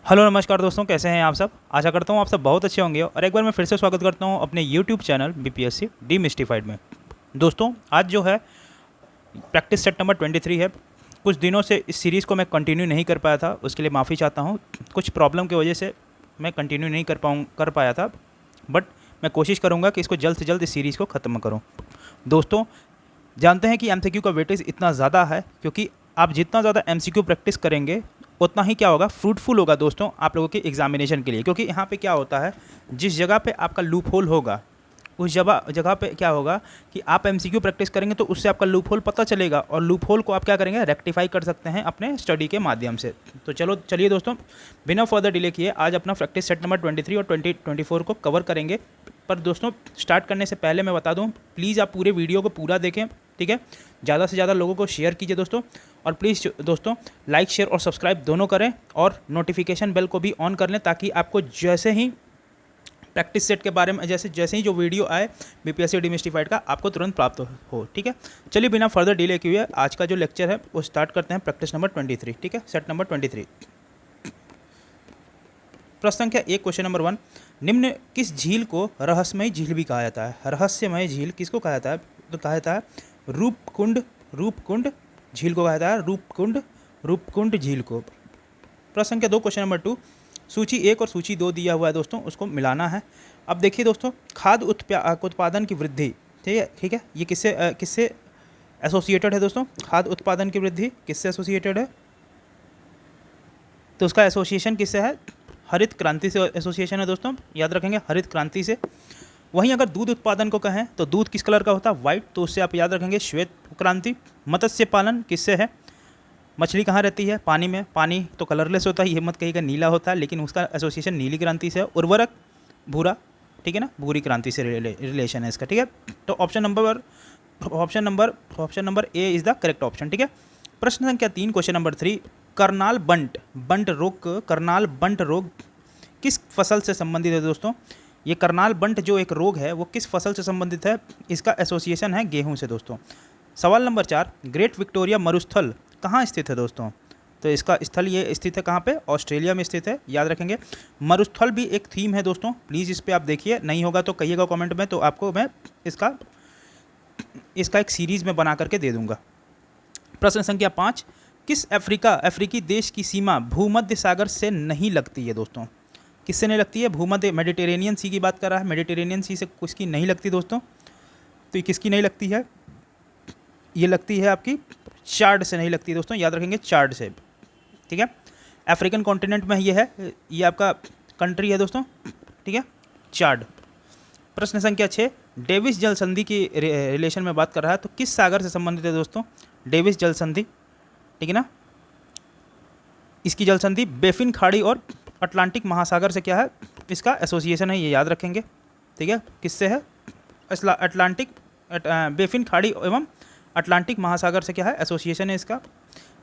Hello नमस्कार दोस्तों, कैसे हैं आप सब। आशा करता हूँ आप सब बहुत अच्छे होंगे और एक बार मैं फिर से स्वागत करता हूँ अपने यूट्यूब चैनल बीपीएससी डीमिस्टिफाइड में। दोस्तों आज जो है प्रैक्टिस सेट नंबर 23 है। कुछ दिनों से इस सीरीज़ को मैं कंटिन्यू नहीं कर पाया था, उसके लिए माफ़ी चाहता हूँ। कुछ प्रॉब्लम की वजह से मैं कंटिन्यू नहीं कर पाया था, बट मैं कोशिश करूँगा कि इसको जल्द से जल्द इस सीरीज़ को ख़त्म करूँ। दोस्तों जानते हैं कि एमसीक्यू का वेटेज इतना ज़्यादा है क्योंकि आप जितना ज़्यादा एमसीक्यू प्रैक्टिस करेंगे उतना ही क्या होगा, फ्रूटफुल होगा दोस्तों आप लोगों के एग्जामिनेशन के लिए। क्योंकि यहाँ पे क्या होता है, जिस जगह पे आपका लूप होल होगा उस जगह जगह पे क्या होगा कि आप एमसीक्यू प्रैक्टिस करेंगे तो उससे आपका लूप होल पता चलेगा और लूप होल को आप क्या करेंगे, रेक्टिफाई कर सकते हैं अपने स्टडी के माध्यम से। तो चलिए दोस्तों, बिना फर्दर डिले किए आज अपना प्रैक्टिस सेट नंबर 23 और 2024 को कवर करेंगे। पर दोस्तों स्टार्ट करने से पहले मैं बता दूं, प्लीज़ आप पूरे वीडियो को पूरा देखें, ठीक है। ज़्यादा से ज़्यादा लोगों को शेयर कीजिए दोस्तों, और प्लीज़ दोस्तों लाइक शेयर और सब्सक्राइब दोनों करें और नोटिफिकेशन बेल को भी ऑन कर लें ताकि आपको जैसे ही प्रैक्टिस सेट के बारे में जैसे ही जो वीडियो आए बीपीएससी डिमिस्टिफाइड का आपको तुरंत प्राप्त हो, ठीक है। चलिए बिना फर्दर डिले किए हुए आज का जो लेक्चर है वो स्टार्ट करते हैं। प्रैक्टिस नंबर 23, ठीक है, सेट नंबर 23। प्रश्न संख्या 1, क्वेश्चन नंबर 1, निम्न किस झील को रहस्यमय झील भी कहा जाता है। रहस्यमय झील किसको कहा जाता है, तो कहा जाता है रूपकुंड झील को कहा जाता है, रूपकुंड झील को। प्रश्न संख्या 2, क्वेश्चन नंबर 2, सूची 1 और सूची 2 दिया हुआ है दोस्तों, उसको मिलाना है। अब देखिए दोस्तों, खाद्य उत्पादन की वृद्धि, ठीक है, ये किससे एसोसिएटेड है दोस्तों। खाद्य उत्पादन की वृद्धि किससे एसोसिएटेड है, तो उसका एसोसिएशन किससे है, हरित क्रांति से एसोसिएशन है दोस्तों, याद रखेंगे हरित क्रांति से। वहीं अगर दूध उत्पादन को कहें तो दूध किस कलर का होता है, वाइट, तो उससे आप याद रखेंगे श्वेत क्रांति। मत्स्य पालन किससे है, मछली कहाँ रहती है, पानी में, पानी तो कलरलेस होता है, ये मत कहिएगा नीला होता है, लेकिन उसका एसोसिएशन नीली क्रांति से है। उर्वरक भूरा, ठीक है ना, भूरी क्रांति से रिलेशन है इसका, ठीक है। तो option number A is the correct option, ठीक है। प्रश्न संख्या 3, क्वेश्चन नंबर 3, करनाल बंट रोग किस फसल से संबंधित है दोस्तों। ये करनाल बंट जो एक रोग है वो किस फसल से संबंधित है, इसका एसोसिएशन है गेहूं से दोस्तों। सवाल नंबर 4, ग्रेट विक्टोरिया मरुस्थल कहाँ स्थित है दोस्तों, तो इसका स्थल ये स्थित है कहाँ पे, ऑस्ट्रेलिया में स्थित है, याद रखेंगे। मरुस्थल भी एक थीम है दोस्तों, प्लीज़ इस पर आप देखिए, नहीं होगा तो कहिएगा कमेंट में, तो आपको मैं इसका एक सीरीज़ में बना करके दे दूंगा। प्रश्न संख्या 5, किस अफ्रीकी देश की सीमा भूमध्य सागर से नहीं लगती है दोस्तों। किससे नहीं लगती है, भूमध्य, मेडिटेरेनियन सी की बात कर रहा है, मेडिटेरेनियन सी से किसकी नहीं लगती दोस्तों, तो ये किसकी नहीं लगती है, ये लगती है आपकी चाड से नहीं लगती दोस्तों, याद रखेंगे चाड से, ठीक है। अफ्रीकन कॉन्टिनेंट में ये है, ये आपका कंट्री है दोस्तों, ठीक है, चाड। प्रश्न संख्या 6, डेविस जल संधि की रिलेशन में बात कर रहा है, तो किस सागर से संबंधित है दोस्तों, डेविस जल संधि, ठीक है ना। इसकी जल संधि बेफिन खाड़ी और अटलांटिक महासागर से क्या है, इसका एसोसिएशन है, ये याद रखेंगे, ठीक है। किससे है, बेफिन खाड़ी एवं अटलांटिक महासागर से क्या है, एसोसिएशन है इसका।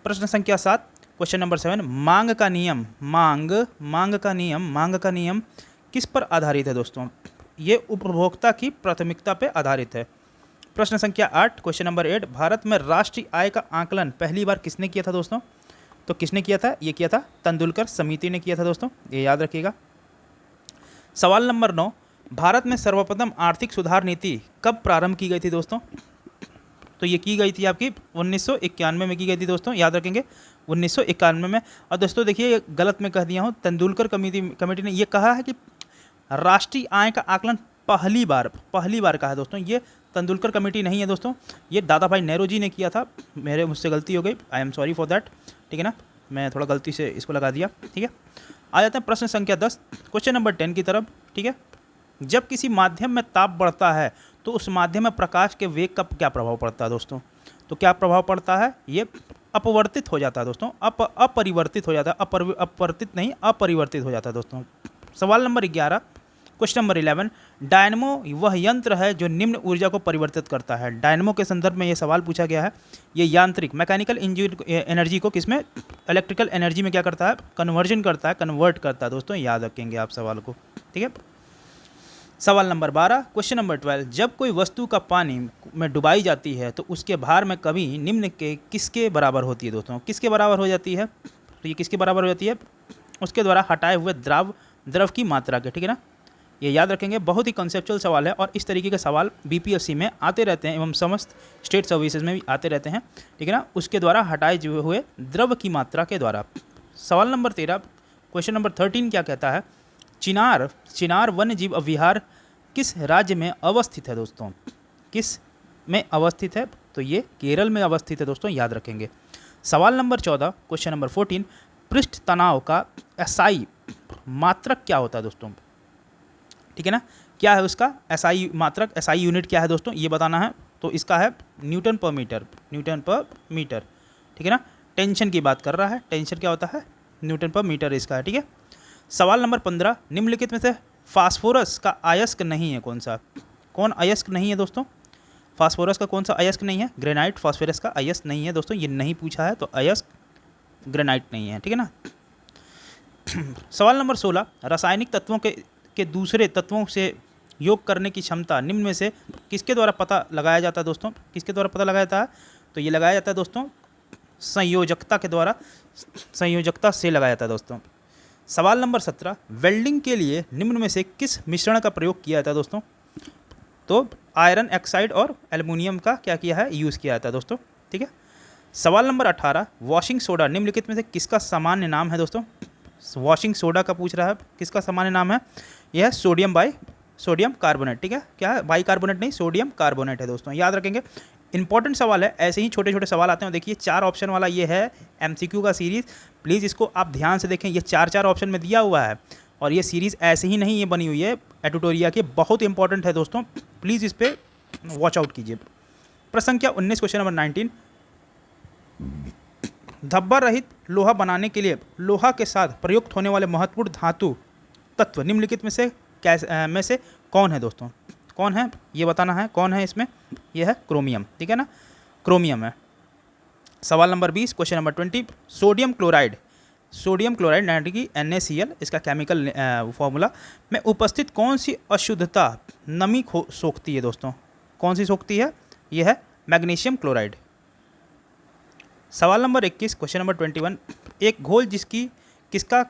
प्रश्न संख्या 7, क्वेश्चन नंबर 7, मांग का नियम किस पर आधारित है दोस्तों, ये उपभोक्ता की प्राथमिकता पर आधारित है। प्रश्न संख्या 8, क्वेश्चन नंबर 8, भारत में राष्ट्रीय आय का आकलन पहली बार किसने किया था दोस्तों, तो किसने किया था, ये किया था तेंदुलकर समिति ने किया था दोस्तों, ये याद रखिएगा। सवाल नंबर 9, भारत में सर्वप्रथम आर्थिक सुधार नीति कब प्रारंभ की गई थी दोस्तों, तो ये की गई थी आपकी 1991 में की गई थी दोस्तों, याद रखेंगे 1991 में। और दोस्तों देखिए गलत मैं कह दिया हूँ, तेंदुलकर कमेटी ने ये कहा है कि राष्ट्रीय आय का आकलन पहली बार कहा है दोस्तों, ये तेंदुलकर कमेटी नहीं है दोस्तों, ये दादा भाई नेहरू जी ने किया था। मुझसे गलती हो गई, I am sorry for that, ठीक है ना, मैं थोड़ा गलती से इसको लगा दिया, ठीक है। आ जाते हैं प्रश्न संख्या 10, क्वेश्चन नंबर 10 की तरफ, ठीक है। जब किसी माध्यम में ताप बढ़ता है तो उस माध्यम में प्रकाश के वेग का क्या प्रभाव पड़ता है दोस्तों, तो क्या प्रभाव पड़ता है, ये अपवर्तित हो जाता है दोस्तों, अपरिवर्तित हो जाता है, अपरिवर्तित हो जाता है दोस्तों। सवाल नंबर 11, क्वेश्चन नंबर 11, डायनमो वह यंत्र है जो निम्न ऊर्जा को परिवर्तित करता है। डायनमो के संदर्भ में ये सवाल पूछा गया है, ये यांत्रिक मैकेनिकल एनर्जी को किसमें, इलेक्ट्रिकल एनर्जी में क्या करता है, कन्वर्ट करता है दोस्तों, याद रखेंगे आप सवाल को, ठीक है। सवाल नंबर 12, क्वेश्चन नंबर 12, जब कोई वस्तु का पानी में डुबाई जाती है तो उसके भार में कभी निम्न के किसके बराबर होती है दोस्तों, किसके बराबर हो जाती है, तो ये किसके बराबर हो जाती है, उसके द्वारा हटाए हुए द्रव की मात्रा के, ठीक है ना। ये याद रखेंगे, बहुत ही कंसेप्चुअल सवाल है और इस तरीके के सवाल बीपीएससी में आते रहते हैं एवं समस्त स्टेट सर्विसेज में भी आते रहते हैं, ठीक है ना। उसके द्वारा हटाए हुए द्रव की मात्रा के द्वारा। सवाल नंबर 13, क्वेश्चन नंबर 13 क्या कहता है, चिनार वन्य जीव विहार किस राज्य में अवस्थित है दोस्तों, किस में अवस्थित है, तो ये केरल में अवस्थित है दोस्तों, याद रखेंगे। सवाल नंबर 14, क्वेश्चन नंबर 14, पृष्ठ तनाव का एसआई मात्रक क्या होता है दोस्तों, ठीक है ना। क्या है उसका एसआई मात्रक, एसआई यूनिट क्या है दोस्तों, ये बताना है। तो इसका है न्यूटन पर मीटर, ठीक है ना। टेंशन की बात कर रहा है, टेंशन क्या होता है, न्यूटन पर मीटर इसका है, ठीक है। सवाल नंबर 15, निम्नलिखित में से फास्फोरस का अयस्क नहीं है कौन सा, कौन अयस्क नहीं है दोस्तों, फास्फोरस का कौन सा अयस्क नहीं है, ग्रेनाइट फास्फोरस का अयस्क नहीं है दोस्तों, ये नहीं पूछा है, तो अयस्क ग्रेनाइट नहीं है, ठीक है ना। सवाल नंबर 16, रासायनिक तत्वों के दूसरे तत्वों से योग करने की क्षमता निम्न में से किसके द्वारा पता लगाया जाता है दोस्तों, किसके द्वारा पता लगाया जाता है, तो ये लगाया जाता है दोस्तों संयोजकता के द्वारा, संयोजकता से लगाया जाता है दोस्तों। सवाल नंबर 17, वेल्डिंग के लिए निम्न में से किस मिश्रण का प्रयोग किया जाता है दोस्तों, तो आयरन ऑक्साइड और एल्युमिनियम का क्या किया है, यूज़ किया जाता है दोस्तों, ठीक है। सवाल नंबर 18, वॉशिंग सोडा निम्नलिखित में से किसका सामान्य नाम है दोस्तों, वॉशिंग सोडा का पूछ रहा है, किसका सामान्य नाम है, यह है सोडियम कार्बोनेट, ठीक है। क्या है, बाई कार्बोनेट नहीं, सोडियम कार्बोनेट है दोस्तों, याद रखेंगे। इंपॉर्टेंट सवाल है, ऐसे ही छोटे छोटे सवाल आते हैं। देखिए 4 ऑप्शन वाला ये है एमसीक्यू का सीरीज़, प्लीज़ इसको आप ध्यान से देखें, ये 4 ऑप्शन में दिया हुआ है और ये सीरीज़ ऐसे ही नहीं ये बनी हुई है एटुटोरिया की, बहुत इंपॉर्टेंट है दोस्तों, प्लीज़ इस पर वॉच आउट कीजिए। प्रश्न संख्या 19, क्वेश्चन नंबर 19, धब्बा रहित लोहा बनाने के लिए लोहा के साथ प्रयुक्त होने वाले महत्वपूर्ण धातु तत्व निम्नलिखित में से कौन है दोस्तों, कौन है, ये बताना है कौन है इसमें, ये है क्रोमियम, ठीक है ना, क्रोमियम है। सवाल number 20, question number 20, sodium chloride यानी कि NaCl, इसका केमिकल फॉर्मूला में उपस्थित कौन सी अशुद्धता नमी सोखती है दोस्तों, कौन सी सोखती है, यह है मैग्नीशियम क्लोराइड। सवाल नंबर 21, क्वेश्चन नंबर 21, एक घोल किसका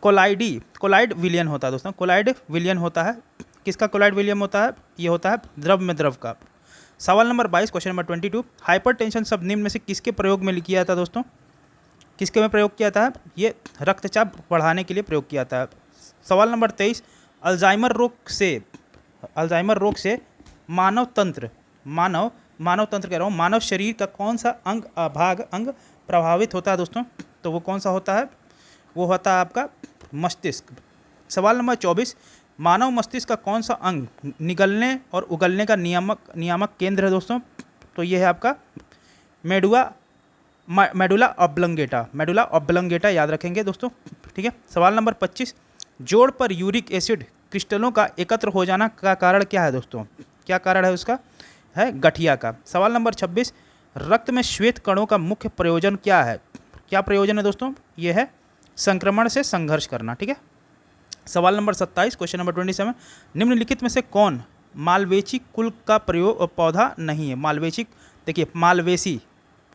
कोलाइड विलयन होता है दोस्तों, कोलाइड विलयन होता है, किसका कोलाइड विलयन होता है, ये होता है द्रव में द्रव का। सवाल नंबर 22, क्वेश्चन नंबर 22, हाइपरटेंशन शब्द निम्न में से किसके प्रयोग में किया जाता है दोस्तों, किसके में प्रयोग किया जाता है, ये रक्तचाप बढ़ाने के लिए प्रयोग किया जाता है। सवाल नंबर 23, अल्जाइमर रोग से मानव तंत्र कह रहा हूँ, मानव शरीर का कौन सा अंग प्रभावित होता है दोस्तों, तो वो कौन सा होता है, वो होता है आपका मस्तिष्क। सवाल नंबर 24, मानव मस्तिष्क का कौन सा अंग निगलने और उगलने का नियामक केंद्र है दोस्तों, तो ये है आपका मेडुला ऑब्लंगेटा, याद रखेंगे दोस्तों, ठीक है। सवाल नंबर 25, जोड़ पर यूरिक एसिड क्रिस्टलों का एकत्र हो जाना का कारण क्या है दोस्तों, क्या कारण है उसका, है गठिया का। सवाल नंबर 26, रक्त में श्वेत कणों का मुख्य प्रयोजन क्या है, क्या प्रयोजन है दोस्तों, ये है संक्रमण से संघर्ष करना, ठीक है। सवाल नंबर 27, क्वेश्चन नंबर 27, निम्नलिखित में से कौन मालवेची कुल का पौधा नहीं है, मालवेसी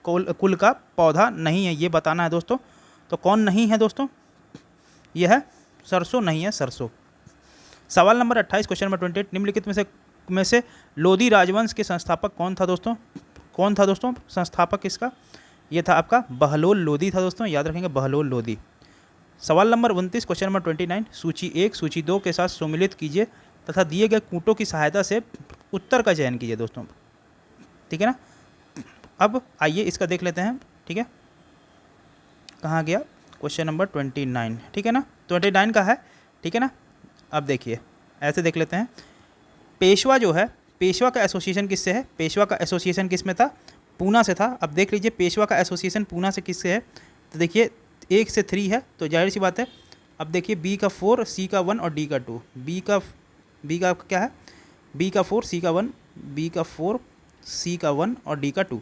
कुल का पौधा नहीं है, ये बताना है दोस्तों, तो कौन नहीं है दोस्तों, यह है सरसों नहीं है, सरसों। सवाल नंबर 28, क्वेश्चन नंबर 28, निम्नलिखित में से लोधी राजवंश के संस्थापक कौन था दोस्तों, संस्थापक इसका, ये था आपका बहलोल लोधी था दोस्तों, याद रखेंगे बहलोल लोधी। सवाल नंबर 29, क्वेश्चन नंबर 29, सूची 1 सूची 2 के साथ सम्मिलित कीजिए तथा दिए गए कूटों की सहायता से उत्तर का चयन कीजिए दोस्तों, ठीक है ना। अब आइए इसका देख लेते हैं, ठीक है, कहाँ गया क्वेश्चन नंबर 29, ठीक है ना, 29 का है, ठीक है ना। अब देखिए ऐसे देख लेते हैं, पेशवा जो है, पेशवा का एसोसिएशन किससे है, पेशवा का एसोसिएशन किस में था, पूना से था। अब देख लीजिए पेशवा का एसोसिएशन पूना से किससे है, तो देखिए 1 से 3 है, तो जाहिर सी बात है। अब देखिए B का 4, C का 1 और D का 2, B का क्या है, B का 4, C का 1, B का 4, C का 1 और D का 2।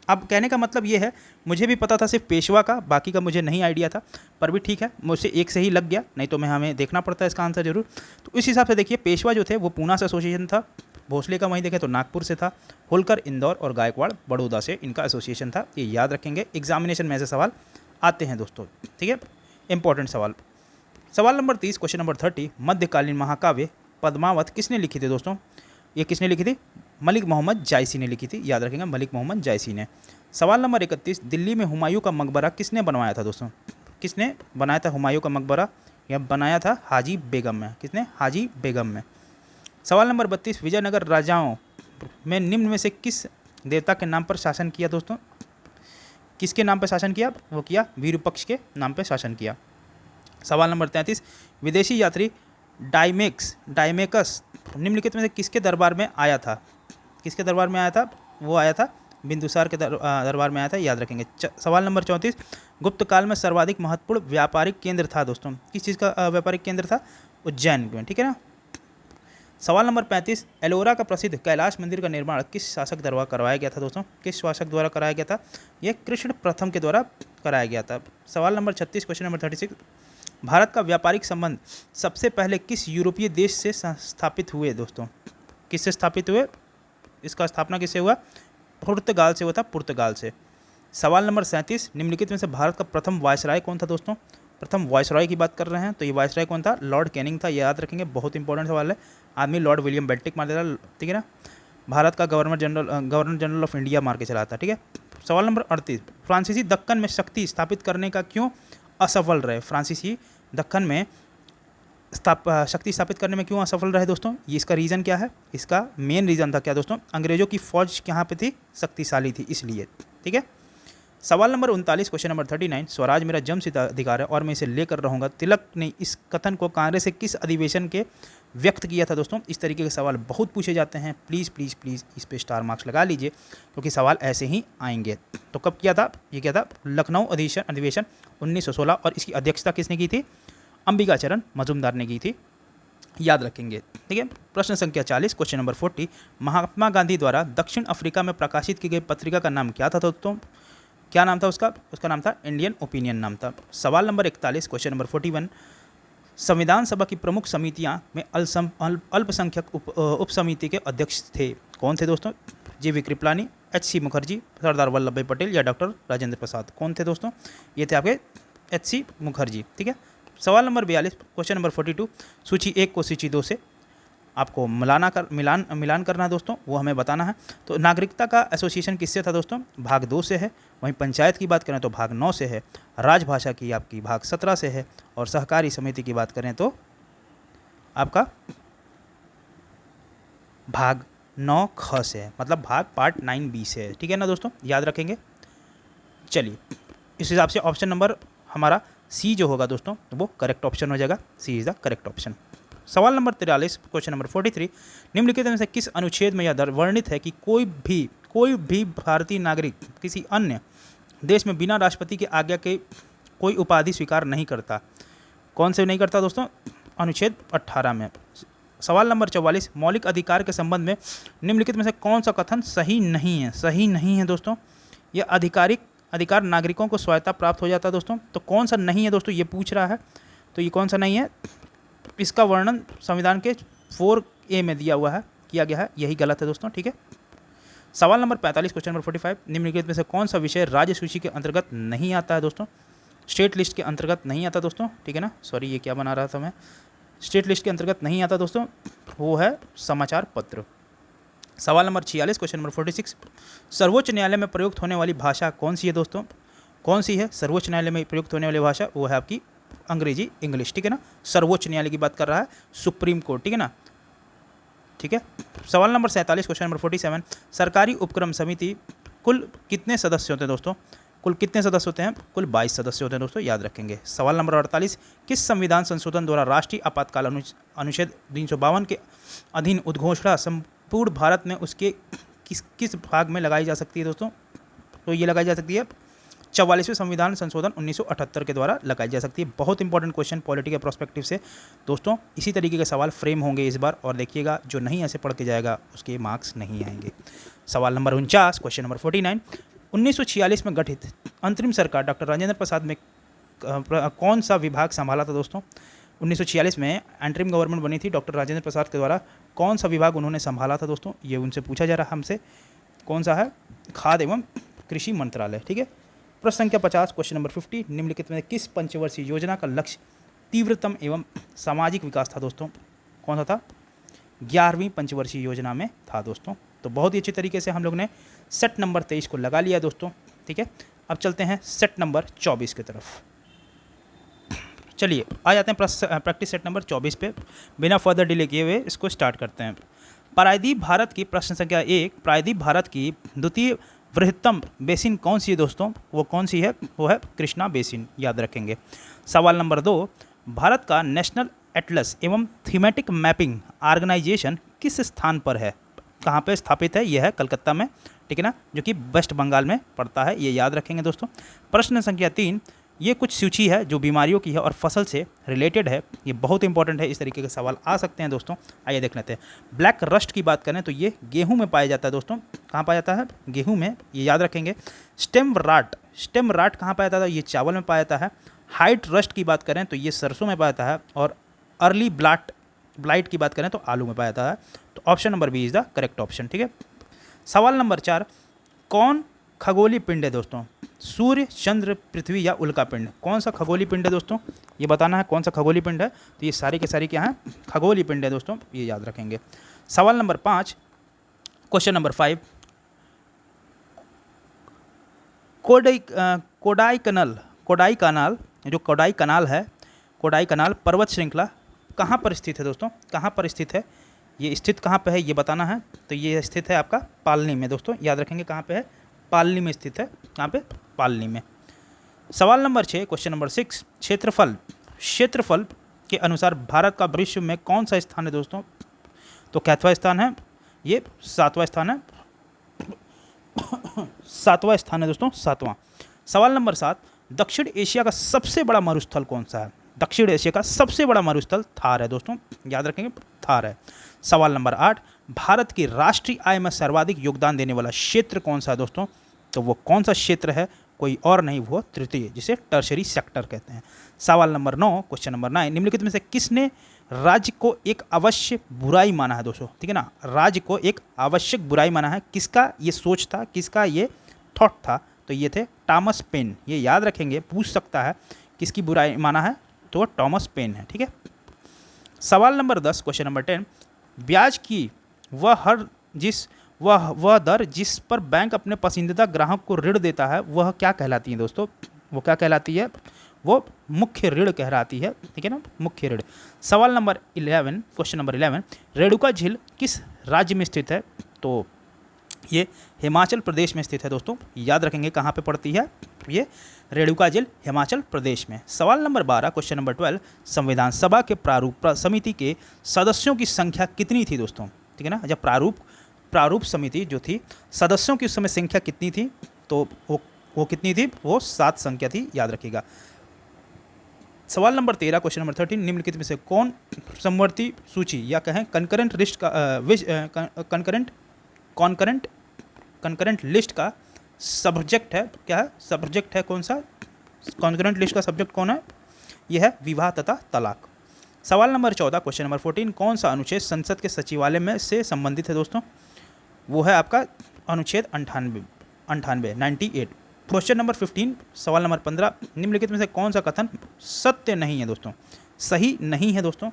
अब कहने का मतलब ये है, मुझे भी पता था सिर्फ पेशवा का, बाकी का मुझे नहीं आइडिया था, पर भी ठीक है, मुझसे 1 से ही लग गया, नहीं तो हमें देखना पड़ता है इसका आंसर जरूर। तो इस हिसाब से देखिए पेशवा जो थे वो पूना से एसोसिएशन था, भोसले का वहीं देखें तो नागपुर से था, होलकर इंदौर और गायकवाड़ बड़ौदा से इनका एसोसिएशन था, ये याद रखेंगे, एग्जामिनेशन में ऐसे सवाल आते हैं दोस्तों, ठीक है। इंपॉर्टेंट सवाल। सवाल नंबर 30, क्वेश्चन नंबर 30, मध्यकालीन महाकाव्य पद्मावत किसने लिखी थी दोस्तों? ये किसने लिखी थी? मलिक मोहम्मद जायसी ने लिखी थी, याद रखेंगे, मलिक मोहम्मद जायसी ने। सवाल नंबर 31, दिल्ली में हुमायूं का मकबरा किसने बनवाया था दोस्तों? किसने बनाया था हुमायूं का मकबरा? यह बनाया था हाजी बेगम में। किसने? हाजी बेगम में। सवाल नंबर 32, विजयनगर राजाओं में निम्न में से किस देवता के नाम पर शासन किया दोस्तों? किसके नाम पर शासन किया? वो किया विरूपक्ष के नाम पर शासन किया। सवाल नंबर 33, विदेशी यात्री डायमेकस निम्नलिखित में से किसके दरबार में आया था? किसके दरबार में आया था? वो आया था बिंदुसार के दरबार में आया था, याद रखेंगे। सवाल नंबर 34, गुप्त काल में सर्वाधिक महत्वपूर्ण व्यापारिक केंद्र था दोस्तों? किस चीज़ का व्यापारिक केंद्र था? उज्जैन में, ठीक है ना। सवाल नंबर 35, एलोरा का प्रसिद्ध कैलाश मंदिर का निर्माण किस शासक द्वारा करवाया गया था दोस्तों? किस शासक द्वारा कराया गया था? यह कृष्ण प्रथम के द्वारा कराया गया था। सवाल नंबर 36, क्वेश्चन नंबर 36, भारत का व्यापारिक संबंध सबसे पहले किस यूरोपीय देश से स्थापित हुए दोस्तों? किससे स्थापित हुए? इसका स्थापना किससे हुआ? पुर्तगाल से हुआ था, पुर्तगाल से। सवाल नंबर 37, निम्नलिखित में से भारत का प्रथम वायसराय कौन था दोस्तों? प्रथम वायसराय की बात कर रहे हैं तो ये वायसराय कौन था? लॉर्ड कैनिंग था, याद रखेंगे, बहुत इंपॉर्टेंट सवाल है। आदमी लॉर्ड विलियम बेंटिक मार देता, ठीक है ना। भारत का गवर्नर जनरल ऑफ इंडिया मार के चला था, ठीक है। सवाल नंबर 38, फ्रांसीसी दक्कन में शक्ति स्थापित करने का क्यों असफल रहे? फ्रांसीसी दक्कन में शक्ति स्थापित करने में क्यों असफल रहे दोस्तों? ये इसका रीज़न क्या है? इसका मेन रीज़न था क्या दोस्तों? अंग्रेजों की फौज यहाँ पे थी, शक्तिशाली थी, इसलिए, ठीक है। सवाल नंबर 39, क्वेश्चन नंबर 39, स्वराज मेरा जन्मसिद्ध अधिकार है और मैं इसे लेकर रहूँगा, तिलक ने इस कथन को कांग्रेस के किस अधिवेशन के व्यक्त किया था दोस्तों? इस तरीके के सवाल बहुत पूछे जाते हैं, प्लीज़ प्लीज़ प्लीज़ इस पे स्टार मार्क्स लगा लीजिए क्योंकि सवाल ऐसे ही आएंगे। तो कब किया था? ये क्या था? लखनऊ अधिवेशन 1916, और इसकी अध्यक्षता किसने की थी? अंबिकाचरण मजूमदार ने की थी, याद रखेंगे, ठीक है। प्रश्न संख्या 40, क्वेश्चन नंबर 40, महात्मा गांधी द्वारा दक्षिण अफ्रीका में प्रकाशित की गई पत्रिका का नाम क्या था दोस्तों? क्या नाम था उसका? उसका नाम था इंडियन ओपिनियन नाम था। सवाल नंबर 41, क्वेश्चन नंबर 41, संविधान सभा की प्रमुख समितियां में अल्पसंख्यक उप समिति के अध्यक्ष थे, कौन थे दोस्तों? जी.वी. कृपलानी, H.C. मुखर्जी, सरदार वल्लभ भाई पटेल या डॉक्टर राजेंद्र प्रसाद? कौन थे दोस्तों? ये थे आपके H.C. मुखर्जी, ठीक है। सवाल नंबर 42, क्वेश्चन नंबर 42, सूची 1 को सूची 2 से आपको मिलान करना है दोस्तों, वो हमें बताना है। तो नागरिकता का एसोसिएशन किससे था दोस्तों? भाग 2 से है। वहीं पंचायत की बात करें तो भाग 9 से है। राजभाषा की आपकी भाग 17 से है। और सहकारी समिति की बात करें तो आपका भाग 9 ख से है, मतलब भाग पार्ट 9B से है, ठीक है ना दोस्तों, याद रखेंगे। चलिए, इस हिसाब से ऑप्शन नंबर हमारा सी जो होगा दोस्तों वो करेक्ट ऑप्शन हो जाएगा। सी इज़ द करेक्ट ऑप्शन। सवाल नंबर 43, क्वेश्चन नंबर 43, निम्नलिखित में से किस अनुच्छेद में यह वर्णित है कि कोई भी भारतीय नागरिक किसी अन्य देश में बिना राष्ट्रपति की आज्ञा के कोई उपाधि स्वीकार नहीं करता? कौन से नहीं करता दोस्तों? अनुच्छेद 18 में। सवाल नंबर 44, मौलिक अधिकार के संबंध में निम्नलिखित में से कौन सा कथन सही नहीं है? सही नहीं है दोस्तों। यह अधिकार नागरिकों को स्वायत्ता प्राप्त हो जाता है दोस्तों। तो कौन सा नहीं है दोस्तों, ये पूछ रहा है, तो ये कौन सा नहीं है? इसका वर्णन संविधान के 4A में दिया हुआ है, किया गया है, यही गलत है दोस्तों, ठीक है। सवाल नंबर 45, क्वेश्चन नंबर 45, निम्नलिखित में से कौन सा विषय राज्य सूची के अंतर्गत नहीं आता है दोस्तों? स्टेट लिस्ट के अंतर्गत नहीं आता दोस्तों, ठीक है ना। सॉरी, ये क्या बना रहा था मैं, स्टेट लिस्ट के अंतर्गत नहीं आता दोस्तों, वो है समाचार पत्र। सवाल नंबर 46, क्वेश्चन नंबर 46, सर्वोच्च न्यायालय में प्रयुक्त होने वाली भाषा कौन सी है दोस्तों? कौन सी है सर्वोच्च न्यायालय में प्रयुक्त होने वाली भाषा? वो है आपकी अंग्रेजी, इंग्लिश, ठीक है ना। सर्वोच्च न्यायालय की बात कर रहा है, सुप्रीम कोर्ट, ठीक है ना, ठीक है। सवाल नंबर 47, क्वेश्चन नंबर 47, सरकारी उपक्रम समिति कुल कितने सदस्य होते हैं दोस्तों? कुल कितने सदस्य होते हैं? कुल 22 सदस्य होते हैं दोस्तों, याद रखेंगे। सवाल नंबर 48, किस संविधान संशोधन द्वारा राष्ट्रीय आपातकाल अनुच्छेद 352 के अधीन उद्घोषणा संपूर्ण भारत में उसके किस भाग में लगाई जा सकती है दोस्तों? तो ये लगाई जा सकती है 44वें संविधान संशोधन 1978 के द्वारा लगाई जा सकती है। बहुत इंपॉर्टेंट क्वेश्चन पॉलिटी के प्रोस्पेक्टिव से दोस्तों, इसी तरीके के सवाल फ्रेम होंगे इस बार, और देखिएगा जो नहीं ऐसे पढ़ के जाएगा उसके मार्क्स नहीं आएंगे। सवाल नंबर 49, क्वेश्चन नंबर 49, 1946 में गठित अंतरिम सरकार डॉक्टर राजेंद्र प्रसाद में कौन सा विभाग संभाला था दोस्तों? 1946 में एंटरिम गवर्नमेंट बनी थी, डॉक्टर राजेंद्र प्रसाद के द्वारा कौन सा विभाग उन्होंने संभाला था दोस्तों? ये उनसे पूछा जा रहा है हमसे, कौन सा है? खाद्य एवं कृषि मंत्रालय, ठीक है। प्रश्न संख्या 50 क्वेश्चन नंबर 50 निम्नलिखित में किस पंचवर्षीय योजना का लक्ष्य तीव्रतम एवं सामाजिक विकास था दोस्तों? कौन सा था? 11वीं पंचवर्षीय योजना में था दोस्तों। तो बहुत ही अच्छी तरीके से हम लोग ने सेट नंबर 23 को लगा लिया दोस्तों। ठीक है, अब चलते हैं सेट नंबर 24 की तरफ। चलिए आ जाते हैं प्रैक्टिस सेट नंबर 24 पे। बिना फर्दर डिले किए हुए इसको स्टार्ट करते हैं। प्रायद्वीप भारत की प्रश्न संख्या 1, प्रायद्वीप भारत की द्वितीय वृहत्तम बेसिन कौन सी है दोस्तों? वो कौन सी है? वो है कृष्णा बेसिन, याद रखेंगे। सवाल नंबर 2, भारत का नेशनल एटलस एवं थीमेटिक मैपिंग ऑर्गेनाइजेशन किस स्थान पर है? कहाँ पे स्थापित है? यह है कलकत्ता में, ठीक है ना, जो कि वेस्ट बंगाल में पड़ता है, ये याद रखेंगे दोस्तों। प्रश्न संख्या 3, ये कुछ सूची है जो बीमारियों की है और फसल से रिलेटेड है, ये बहुत इंपॉर्टेंट है, इस तरीके के सवाल आ सकते हैं दोस्तों। आइए देख लेते हैं। ब्लैक रस्ट की बात करें तो ये गेहूं में पाया जाता है दोस्तों। कहाँ पाया जाता है? गेहूं में, ये याद रखेंगे। स्टेम राट कहाँ पाया जाता है? ये चावल में पाया जाता है। हाइट रस्ट की बात करें तो ये सरसों में पाया जाता है, और अर्ली ब्लाइट की बात करें तो आलू में पाया जाता है। तो option number B is the correct option, ठीक है। सवाल नंबर 4, कौन खगोलीय पिंड है दोस्तों? सूर्य, चंद्र, पृथ्वी या उल्का पिंड? कौन सा खगोलीय पिंड है दोस्तों? ये बताना है कौन सा खगोलीय पिंड है। तो ये सारी के सारी क्या हैं? खगोलीय पिंड है दोस्तों, ये याद रखेंगे। सवाल नंबर 5, क्वेश्चन नंबर 5, कोडाई कनाल पर्वत श्रृंखला कहाँ पर स्थित है दोस्तों? कहाँ पर स्थित है? ये स्थित कहाँ पे है ये बताना है। तो ये स्थित है आपका पालनी में दोस्तों, याद रखेंगे। कहाँ पे है? पालनी में स्थित है। कहाँ पे? पालनी में। सवाल नंबर 6, क्वेश्चन नंबर 6, क्षेत्रफल के अनुसार भारत का विश्व में कौन सा स्थान है दोस्तों? तो कैथवा स्थान है, ये 7वां स्थान है। 7वां स्थान है दोस्तों, 7वां। सवाल नंबर 7, दक्षिण एशिया का सबसे बड़ा मरुस्थल कौन सा है? दक्षिण एशिया का सबसे बड़ा मरुस्थल थार है दोस्तों, याद रखेंगे, थार है। सवाल नंबर 8, भारत की राष्ट्रीय आय में सर्वाधिक योगदान देने वाला क्षेत्र कौन सा है दोस्तों? तो वो कौन सा क्षेत्र है? कोई और नहीं, वो तृतीय, जिसे टर्शरी सेक्टर कहते हैं। सवाल नंबर 9, क्वेश्चन नंबर 9, निम्नलिखित में से किसने राज्य को एक आवश्यक बुराई माना है दोस्तों? ठीक है ना, राज्य को एक आवश्यक बुराई माना है। किसका ये सोच था, किसका ये थॉट था? तो ये थे टॉमस पेन, ये याद रखेंगे, पूछ सकता है किसकी बुराई माना है, तो वो टॉमस पेन है, ठीक है। सवाल नंबर 10, क्वेश्चन नंबर 10, ब्याज की वह दर जिस पर बैंक अपने पसंदीदा ग्राहक को ऋण देता है वह क्या कहलाती है दोस्तों? वो क्या कहलाती है? वो मुख्य ऋण कहलाती है, ठीक है ना, मुख्य ऋण। सवाल नंबर 11, क्वेश्चन नंबर 11, रेणुका झील किस राज्य में स्थित है? तो ये हिमाचल प्रदेश में स्थित है दोस्तों, याद रखेंगे। कहाँ पे पड़ती है ये रेणुका झील? हिमाचल प्रदेश में। सवाल नंबर 12, क्वेश्चन नंबर 12, संविधान सभा के प्रारूप समिति के सदस्यों की संख्या कितनी थी दोस्तों? ठीक है ना, जब प्रारूप समिति जो थी, सदस्यों की उस समय संख्या कितनी थी? तो वो कितनी थी? वो 7 संख्या थी, याद रखिएगा। सवाल नंबर 13, क्वेश्चन नंबर 13, निम्नलिखित में से कौन समवर्ती सूची या कहें कंकरेंट लिस्ट का कंकरेंट लिस्ट का सब्जेक्ट है? क्या है? सब्जेक्ट है कौन सा? कंकरेंट लिस्ट का सब्जेक्ट कौन है? यह है विवाह तथा तलाक। सवाल नंबर 14, क्वेश्चन नंबर 14, कौन सा अनुच्छेद संसद के सचिवालय में से संबंधित है दोस्तों? वो है आपका अनुच्छेद 98। क्वेश्चन नंबर 15, सवाल नंबर 15, निम्नलिखित में से कौन सा कथन सत्य नहीं है दोस्तों? सही नहीं है दोस्तों।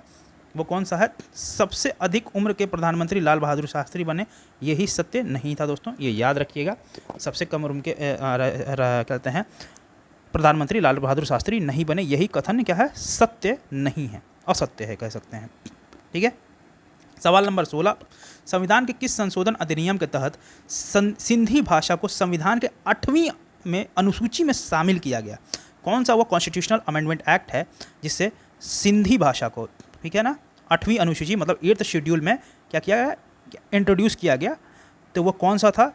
वो कौन सा है? सबसे अधिक उम्र के प्रधानमंत्री लाल बहादुर शास्त्री बने, यही सत्य नहीं था दोस्तों, ये याद रखिएगा। सबसे कम उम्र के कहते हैं प्रधानमंत्री लाल बहादुर शास्त्री नहीं बने, यही कथन क्या है? सत्य नहीं है, असत्य है कह सकते हैं, ठीक है। सवाल नंबर 16, संविधान के किस संशोधन अधिनियम के तहत सिंधी भाषा को संविधान के 8वीं में अनुसूची में शामिल किया गया? कौन सा वो कॉन्स्टिट्यूशनल अमेंडमेंट एक्ट है जिससे सिंधी भाषा को, ठीक है ना, 8वीं अनुसूची मतलब 8th शेड्यूल में क्या किया गया? इंट्रोड्यूस किया गया। तो वो कौन सा था?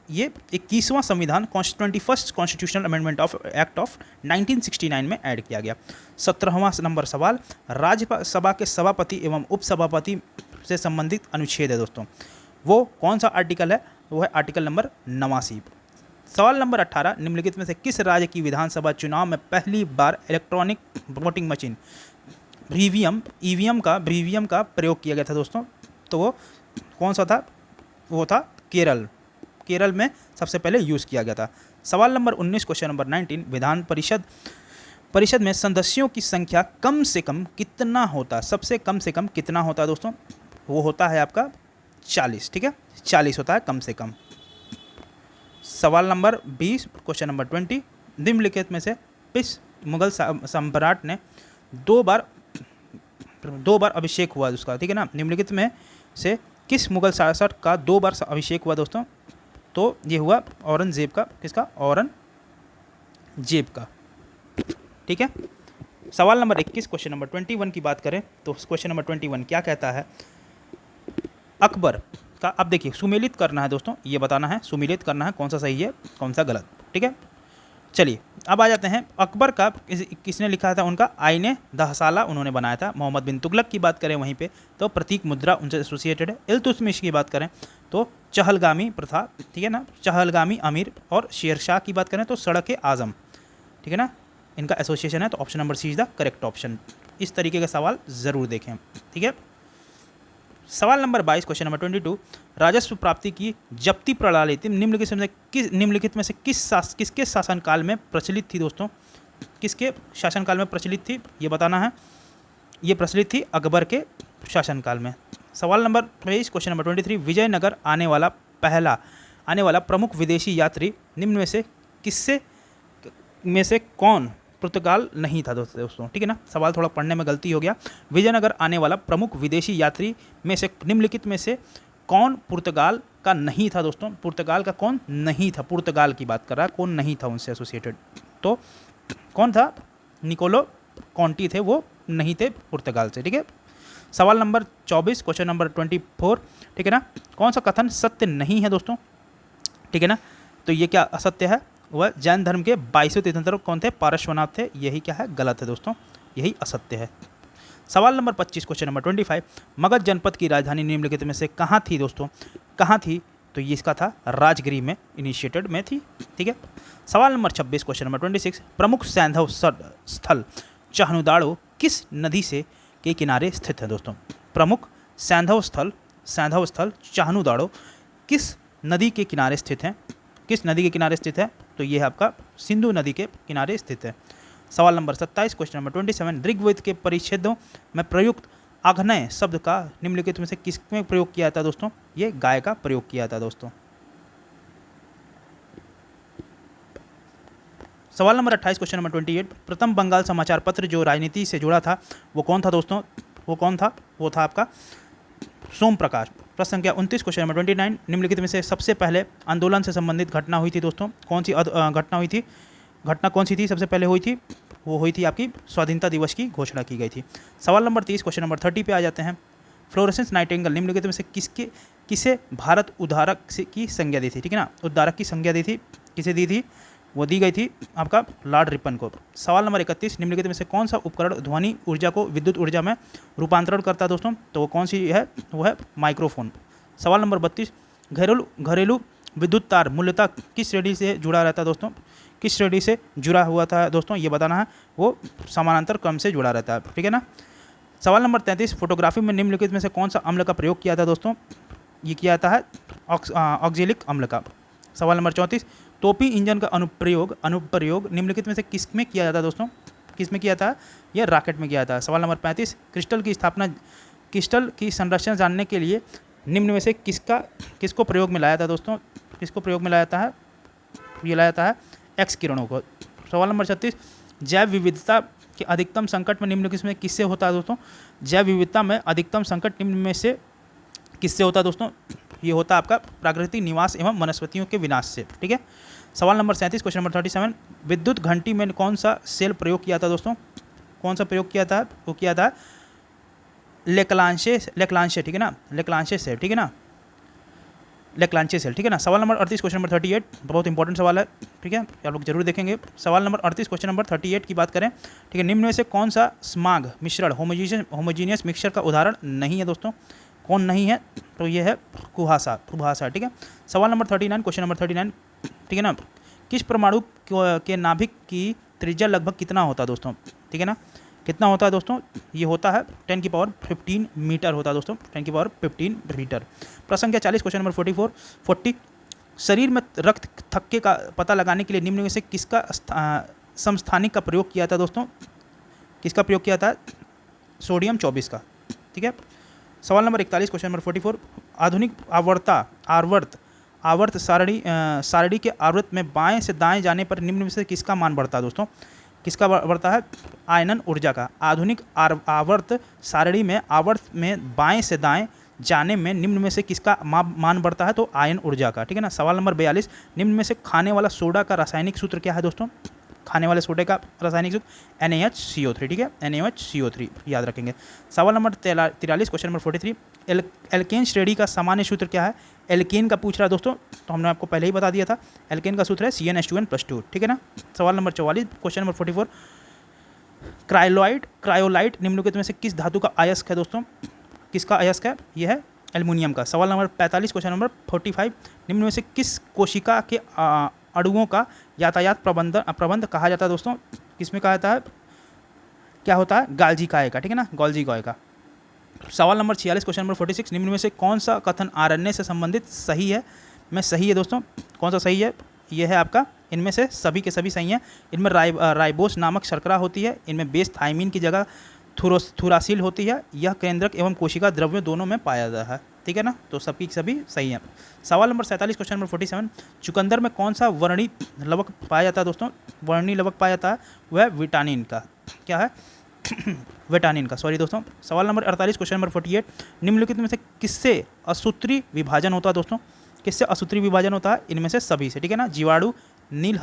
ये 21वां संविधान 21st constitutional amendment act of 1969 में ऐड किया गया। 17वां नंबर सवाल, राज्यसभा के सभापति एवं उपसभापति से संबंधित अनुच्छेद है दोस्तों, वो कौन सा आर्टिकल है? वो है आर्टिकल नंबर 89। सवाल नंबर 18, निम्नलिखित में से किस राज्य की विधानसभा चुनाव में पहली बार इलेक्ट्रॉनिक वोटिंग मशीन ईवीएम का प्रयोग किया गया था दोस्तों? तो वो कौन सा था? वो था केरल में सबसे पहले यूज़ किया गया था। सवाल number 19 question number 19 Vidhan Parishad में सदस्यों की संख्या कम से कम कितना होता है, सबसे कम से कम कितना होता है दोस्तों, वो होता है आपका 40, ठीक है 40 होता है कम से कम। सवाल नंबर 20 क्वेश्चन नंबर 20 निम्नलिखित में से किस मुगल सम्राट ने दो बार अभिषेक हुआ उसका, ठीक है ना, निम्नलिखित में से किस मुगल शासक का 2 बार अभिषेक हुआ दोस्तों, तो ये हुआ औरंगजेब का, किसका, औरंगजेब का, ठीक है। सवाल नंबर 21 क्वेश्चन नंबर 21 की बात करें तो क्वेश्चन नंबर 21 क्या कहता है, अकबर का, अब देखिए सुमेलित करना है दोस्तों, ये बताना है सुमेलित करना है कौन सा सही है कौन सा गलत, ठीक है। चलिए अब आ जाते हैं, अकबर का किसने लिखा था, उनका आईने दहसाला उन्होंने बनाया था। मोहम्मद बिन तुगलक की बात करें वहीं पे तो प्रतीक मुद्रा उनसे एसोसिएटेड है। इल्तुतमिश की बात करें तो चहलगामी प्रथा, ठीक है ना, चहलगामी अमीर, और शेरशाह की बात करें तो सड़क आजम, ठीक है ना, इनका एसोसिएशन है। तो option number C is the correct option. इस तरीके के सवाल ज़रूर देखें, ठीक है। सवाल नंबर 22 क्वेश्चन नंबर 22 राजस्व प्राप्ति की जब्ती प्रणाली निम्नलिखित में से किसके शासनकाल में प्रचलित थी दोस्तों, किसके शासनकाल में प्रचलित थी ये बताना है। ये प्रचलित थी अकबर के शासनकाल में। सवाल नंबर 23 क्वेश्चन नंबर 23 विजयनगर आने वाला प्रमुख विदेशी यात्री निम्न में से कौन पुर्तगाल नहीं था दोस्तों, ठीक है ना, सवाल थोड़ा पढ़ने में गलती हो गया। विजयनगर आने वाला प्रमुख विदेशी यात्री में से निम्नलिखित में से कौन पुर्तगाल का नहीं था दोस्तों, पुर्तगाल का कौन नहीं था, पुर्तगाल की बात कर रहा है, कौन नहीं था उनसे एसोसिएटेड, तो कौन था, निकोलो कॉन्टी थे, वो नहीं थे पुर्तगाल से, ठीक है। सवाल नंबर 24 क्वेश्चन नंबर 24, ठीक है ना, कौन सा कथन सत्य नहीं है दोस्तों, ठीक है ना, तो ये क्या असत्य है, वह जैन धर्म के 22वें तीर्थंकर कौन थे, पार्श्वनाथ थे, यही क्या है, गलत है दोस्तों, यही असत्य है। सवाल नंबर 25 क्वेश्चन नंबर 25 मगध जनपद की राजधानी निम्नलिखित में से कहाँ थी दोस्तों, कहाँ थी, तो ये इसका था राजगिरी में इनिशिएटेड में थी, ठीक है। सवाल नंबर 26 क्वेश्चन नंबर 26 प्रमुख सैंधव स्थल चाहनुदाड़ो किस नदी से के किनारे स्थित है दोस्तों, प्रमुख सैंधव स्थल चाहनुदाड़ो किस नदी के किनारे स्थित है, किस नदी के किनारे स्थित है, तो ये है आपका सिंधु नदी के किनारे स्थित है। सवाल नंबर 27 क्वेश्चन नंबर 27 ऋग्वेद के परिच्छेदों में प्रयुक्त आग्नेय शब्द का निम्नलिखित में से किसमें प्रयोग किया था दोस्तों, ये गाय का प्रयोग किया था दोस्तों। सवाल नंबर 28 क्वेश्चन नंबर 28 प्रथम बंगाल समाचार पत्र जो राजनीति से जुड़ा था वो कौन था दोस्तों, वो कौन था, वो था आपका सोम प्रकाश। प्रश्न संख्या 29 क्वेश्चन नंबर 29 निम्नलिखित में से सबसे पहले आंदोलन से संबंधित घटना हुई थी दोस्तों, कौन सी घटना हुई थी, घटना कौन सी थी सबसे पहले हुई थी, वो हुई थी आपकी स्वाधीनता दिवस की घोषणा की गई थी। सवाल नंबर 30 क्वेश्चन नंबर 30 पे आ जाते हैं, फ्लोरेंस नाइटिंगेल निम्नलिखित में से किसे भारत उद्धारक की संज्ञा दी थी, ठीक है ना, उद्धारक की संज्ञा दी थी, किसे दी थी, वो दी गई थी आपका लॉर्ड रिपन को। सवाल नंबर 31 निम्नलिखित में से कौन सा उपकरण ध्वनि ऊर्जा को विद्युत ऊर्जा में रूपांतरण करता है दोस्तों, तो वो कौन सी है, वो है माइक्रोफोन। सवाल नंबर 32 घरेलू विद्युत तार मूलतः किस श्रेणी से जुड़ा रहता है दोस्तों, किस श्रेणी से जुड़ा हुआ था दोस्तों, ये बताना है, वो समानांतर क्रम से जुड़ा रहता है, ठीक है ना। सवाल नंबर 33 फोटोग्राफी में निम्नलिखित में से कौन सा अम्ल का प्रयोग किया था दोस्तों, ये किया जाता है ऑक्जेलिक अम्ल का। सवाल नंबर 34 टोपी इंजन का अनुप्रयोग निम्नलिखित में से किस में किया जाता है दोस्तों, किस में किया था, यह रॉकेट में किया था। सवाल नंबर 35 क्रिस्टल की संरचना जानने के लिए निम्न में से किसको प्रयोग में लाया था दोस्तों, किसको प्रयोग में लाया जाता है, ये लाया जाता है एक्स किरणों को। सवाल नंबर 36 जैव विविधता के अधिकतम संकट में निम्नलिखित में किससे होता है दोस्तों, जैव विविधता में अधिकतम संकट निम्न में से किससे होता है दोस्तों, ये होता है आपका प्राकृतिक निवास एवं वनस्पतियों के विनाश से, ठीक है। सवाल नंबर 37 क्वेश्चन नंबर 37 विद्युत घंटी में कौन सा सेल प्रयोग किया था दोस्तों, कौन सा प्रयोग किया था, वो किया था लेक्लांशे, ठीक है ना, लेक्लांशे सेल, ठीक है ना, लेक्लांचे सेल, ठीक है ना। सवाल नंबर 38 क्वेश्चन नंबर 38 बहुत इंपॉर्टेंट सवाल है, ठीक है, आप लोग जरूर देखेंगे। सवाल नंबर 38 क्वेश्चन नंबर 38 की बात करें, ठीक है, निम्न में से कौन सा स्माग मिश्रण होमोजीनियस मिक्सचर का उदाहरण नहीं है दोस्तों, कौन नहीं है, तो ये है कुहासा, ठीक है। सवाल नंबर 39 क्वेश्चन नंबर 39, ठीक है ना, किस परमाणु के नाभिक की त्रिज्या लगभग कितना होता है दोस्तों, ठीक है ना, कितना होता है दोस्तों, ये होता है 10 की पावर 15 मीटर होता है दोस्तों, 10 की पावर 15 मीटर। प्रश्न संख्या 40 क्वेश्चन नंबर 40 शरीर में रक्त थक्के का पता लगाने के लिए निम्न में से किसका समस्थानिक का प्रयोग किया था दोस्तों? किसका प्रयोग किया था? सोडियम 24 का। ठीक है। सवाल नंबर 41 क्वेश्चन नंबर 44, आधुनिक आवर्त सारणी के आवर्त में बाएं से दाएं जाने पर निम्न में से किसका मान बढ़ता है दोस्तों? किसका बढ़ता है? आयनन ऊर्जा का। आधुनिक आवर्त सारणी में आवर्त में बाएं से दाएं जाने में निम्न में से किसका मान बढ़ता है? तो आयन ऊर्जा का। ठीक है ना। सवाल नंबर 42, निम्न में से खाने वाला सोडा का रासायनिक सूत्र क्या है दोस्तों? खाने वाले सोडे का रासायनिक सूत्र NaHCO3। ठीक है, NaHCO3 याद रखेंगे। सवाल नंबर 43 क्वेश्चन नंबर 43, एल्केन श्रेणी का सामान्य सूत्र क्या है? एल्केन का पूछ रहा है दोस्तों, तो हमने आपको पहले ही बता दिया था। एल्केन का सूत्र है CnH2n+2। ठीक है ना। सवाल नंबर 44 क्वेश्चन नंबर 44, क्रायोलाइट निम्नलिखित में से किस धातु का अयस्क है दोस्तों? किसका अयस्क है? यह है एल्युमिनियम का। सवाल नंबर 45 क्वेश्चन नंबर 45, निम्न में से किस कोशिका के अणुओं का यातायात प्रबंध कहा जाता है दोस्तों? किसमें कहा जाता है? क्या होता है? गाल्जी काय का। ठीक है ना, गाल्जी काय का। सवाल नंबर 46 क्वेश्चन नंबर 46, निम्न में से कौन सा कथन आरएनए से संबंधित सही है? में सही है दोस्तों। कौन सा सही है? यह है आपका, इनमें से सभी के सभी सही हैं। इनमें राइबोस नामक शर्करा होती है। इनमें बेस थाइमिन की जगह थुरासिल होती है। यह केंद्रक एवं कोशिका द्रव्यों दोनों में पाया जाता है। ठीक है ना, तो सबकी सभी सही हैं। सवाल नंबर 47 क्वेश्चन नंबर 47, चुकंदर में कौन सा वर्णी लवक पाया जाता है दोस्तों? वर्णी लवक पाया जाता है, वह विटानिन का। क्या है? विटानिन का, सॉरी दोस्तों। सवाल नंबर 48 क्वेश्चन नंबर 48, निम्नलिखित में से किससे असूत्री विभाजन होता है दोस्तों? किससे असूत्री विभाजन होता है? इनमें से सभी से। ठीक है ना, जीवाणु, नील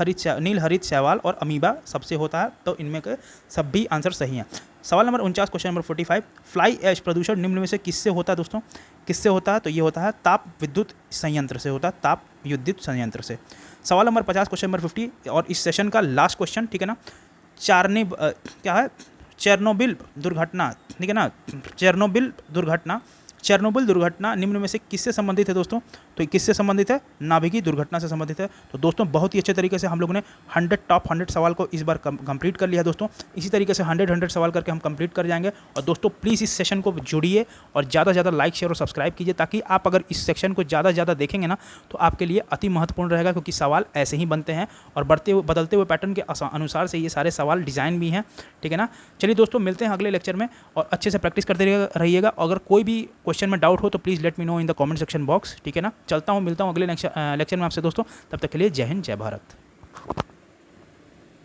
हरित शैवाल और अमीबा सबसे होता है। तो इनमें के सभी आंसर सही हैं। सवाल number 49 question number 45, fly ash प्रदूषण निम्न में से किससे होता है दोस्तों? किससे होता है? तो ये होता है ताप विद्युत संयंत्र से होता है, ताप विद्युत संयंत्र से। सवाल नंबर 50 क्वेश्चन नंबर 50 और इस सेशन का लास्ट क्वेश्चन। ठीक है ना, क्या है? चेरनोबिल दुर्घटना। ठीक है ना, चेरनोबिल दुर्घटना निम्न में से किससे संबंधित है दोस्तों? तो किससे संबंधित है? नाभिकीय दुर्घटना से संबंधित है। तो दोस्तों बहुत ही अच्छे तरीके से हम लोगों ने 100 टॉप 100 सवाल को इस बार कंप्लीट कर लिया दोस्तों। इसी तरीके से 100 सवाल करके हम कंप्लीट कर जाएंगे। और दोस्तों प्लीज़ इस सेशन को जुड़िए और ज़्यादा से ज़्यादा लाइक शेयर और सब्सक्राइब कीजिए, ताकि आप अगर इस सेक्शन को ज़्यादा से ज़्यादा देखेंगे ना तो आपके लिए अति महत्वपूर्ण रहेगा, क्योंकि सवाल ऐसे ही बनते हैं और बदलते हुए पैटर्न के अनुसार से ये सारे सवाल डिज़ाइन भी हैं। ठीक है ना। चलिए दोस्तों, मिलते हैं अगले लेक्चर में और अच्छे से प्रैक्टिस करते रहिएगा। अगर कोई भी क्वेश्चन में डाउट हो तो please let me know in the comment section box. ठीक है ना। चलता हूँ, मिलता हूँ अगले लेक्चर में आपसे दोस्तों। तब तक के लिए जय हिंद, जय भारत।